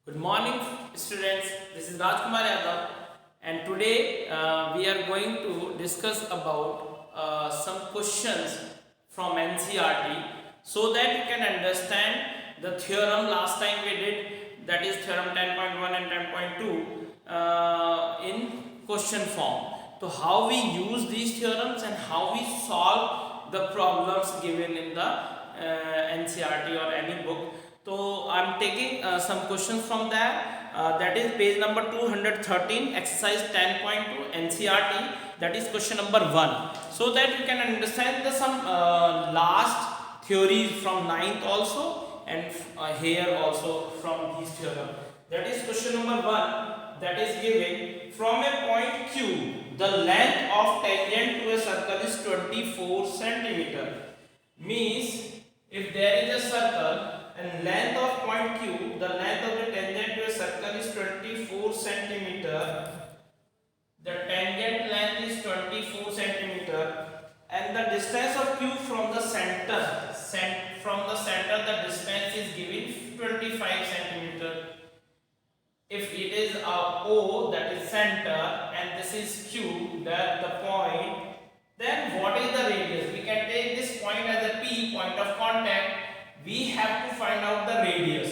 Good morning, students. This is Rajkumar Yadav, and today we are going to discuss about some questions from NCRT so that you can understand the theorem last time we did, that is theorem 10.1 and 10.2 in question form. So, how we use these theorems and how we solve the problems given in the NCRT or any book. So I am taking some questions from there. That is page number 213, exercise 10.2 NCRT. That is question number 1. So that you can understand the some last theories from ninth also and here also from these theorem. That is question number 1. That is given from a point Q. The length of tangent to a circle is 24 centimeter. Means if there is a circle and length of point Q, the length of the tangent to a circle is 24 centimeter. The tangent length is 24 centimeter, and the distance of Q from the center, the distance is given 25 centimeter. If it is a O, that is center, and this is Q, that the point, then what is the radius? We can take this point as a P, point of contact. We have to find out the radius.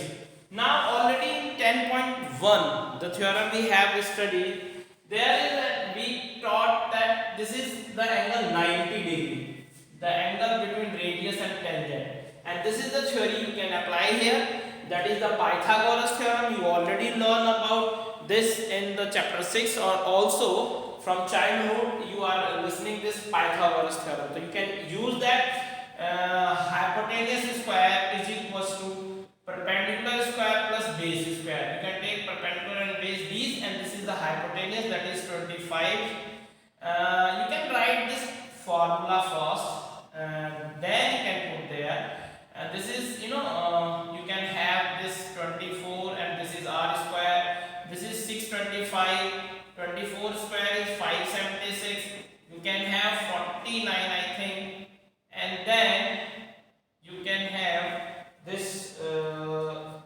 Now already in 10.1, the theorem we have studied, we taught that this is the angle 90 degree, the angle between radius and tangent, and this is the theory you can apply here. That is the Pythagoras theorem. You already learn about this in the chapter 6, or also from childhood you are listening this Pythagoras theorem. So you can use that. Hypotenuse square is equals to perpendicular square plus base square. You can take perpendicular and base these, and this is the hypotenuse, that is 25. You can write this formula first, then you can put there. And this is, you can have this 24, and this is r square. This is 625. 24 square is 576. You can have 49, I think. And then you can have this r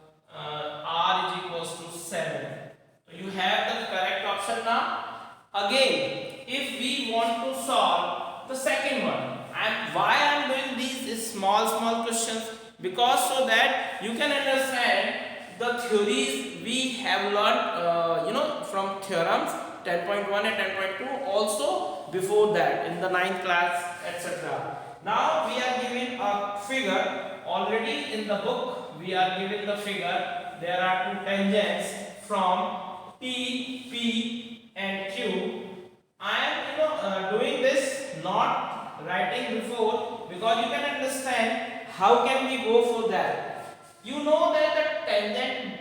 is equals to 7. So you have the correct option now. Again, if we want to solve the second one, and why I am doing these small questions, because so that you can understand the theories we have learned from theorems 10.1 and 10.2, also before that in the 9th class, etc. Now we are given a figure already in the book. We are given the figure. There are two tangents from T, P, and Q. I am doing this, not writing before, because you can understand how can we go for that. You know that the tangent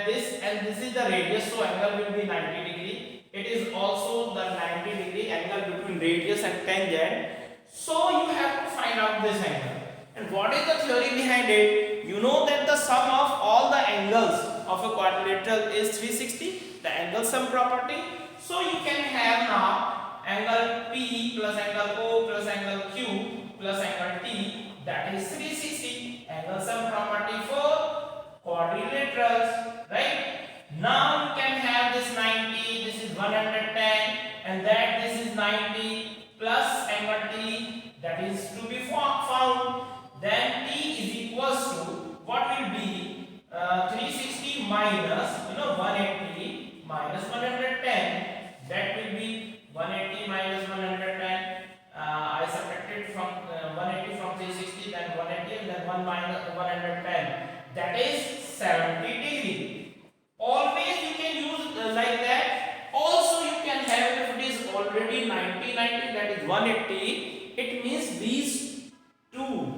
this and this is the radius, so angle will be 90 degree. It is also the 90 degree angle between radius and tangent. So you have to find out this angle. And what is the theory behind it? You know that the sum of all the angles of a quadrilateral is 360, the angle sum property. So you can have now angle P plus angle O plus angle Q plus angle T, that is 360, angle sum property for quadrilaterals, right? Now you can have this 90, this is 110, and that this is 90 plus angle T, that is to be found. Then T is equals to what will be 360 minus 180 minus 110. That will be 180 minus 110. I subtracted from 180 from 360, then 180, and then 1 minus 110. That is 70 degree. Always you can use like that. Also you can have, if it is already 90, that is 180. It means these two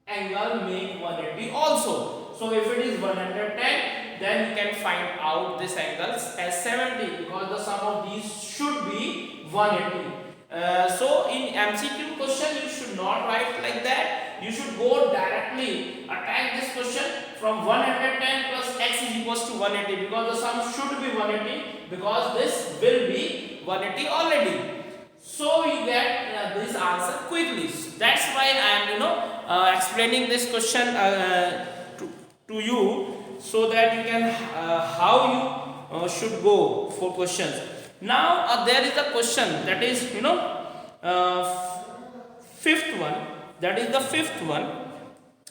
angle make 180 also. So if it is 110, then you can find out this angles as 70, because the sum of these should be 180. So in MCQ question you should not write like that. You should go directly attack this question from 110 plus x is equals to 180, because the sum should be 180, because this will be 180 already. So you get this answer quickly. That's why I am explaining this question to you so that you can how you should go for questions. Now there is a question that is uh, fifth one, that is the fifth one.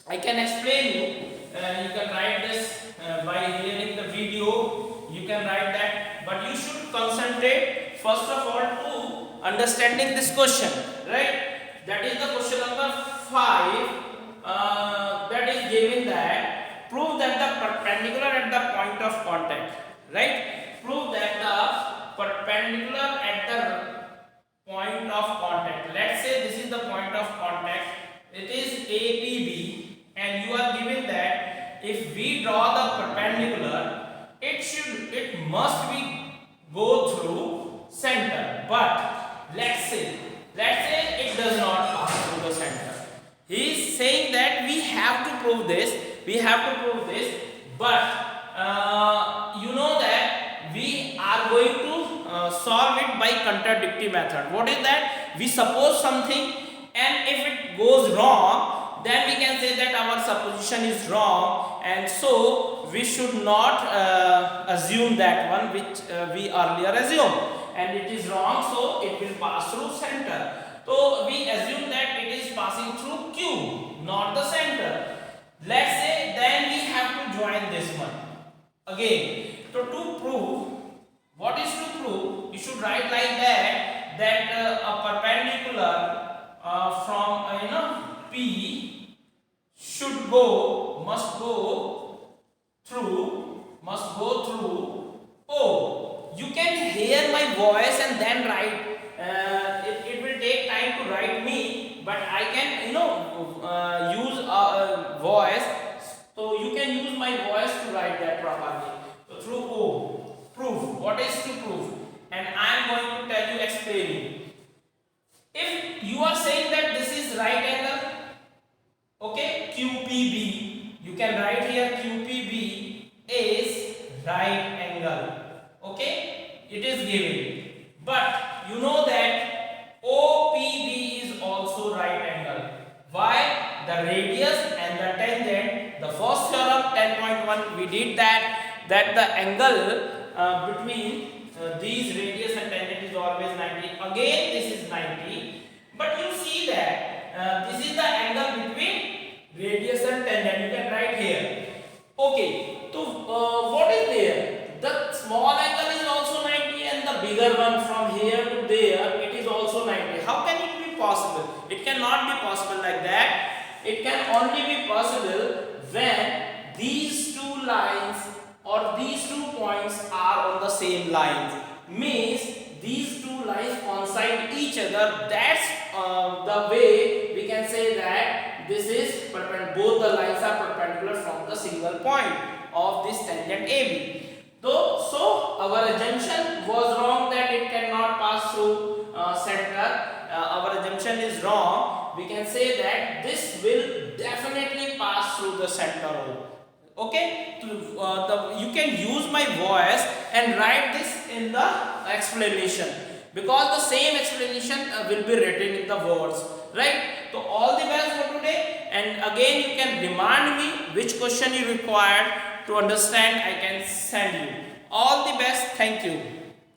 I can explain you. You can write this by hearing the video. You can write that, but you should concentrate first of all to understanding this question, right? That is the question number 5. That is given that prove that the perpendicular at the point of contact, right? Prove that the perpendicular at the point of contact. Let's say this is the point of contact. It is APB, and you are given that if we draw the perpendicular, it must be go through center. But let's say it does not pass through the center. He is saying that we have to prove this. But you know that we are going to solve it by contradictory method. What is that? We suppose something, and if it goes wrong, then we can say that our supposition is wrong, and so we should not assume that one which we earlier assumed, and it is wrong, so it will pass through center. So we assume that it is passing through Q, not the center. Let's say then we have to join this one again. So to prove, what is to prove? You should write like that a perpendicular from P must go through O. You can hear my voice and then write. It will take time to write me, but I can use voice. So you can use my voice to write that properly. So through O, prove. What is to prove? And I am going to tell you, explaining. If you are saying that this is right angle, okay, QPB, you can write here QPB is right angle. Okay, it is given. But you know that OPB is also right angle. Why? The radius and the tangent. The first theorem 10.1 we did that the angle between these radius and tangent is always 90. Again this is 90. But you see that this is the angle between radius and tangent. You can write here. Okay. So what is there? The small angle is also 90 and the bigger one from here to there, it is also 90. How can it be possible? It cannot be possible like that. It can only be possible when these two lines or these 2 points are on the same lines. Means these 2 lines coincide each other. That's the way we can say that this is perpendicular. Both the lines are perpendicular from the single point of this tangent AB. So our assumption was wrong that it cannot pass through center. Our assumption is wrong. We can say that this will definitely pass through the center. Okay, you can use my voice and write this in the explanation, because the same explanation will be written in the words, right? So all the best for today, and again you can demand me which question you required to understand. I can send you. All the best. Thank you.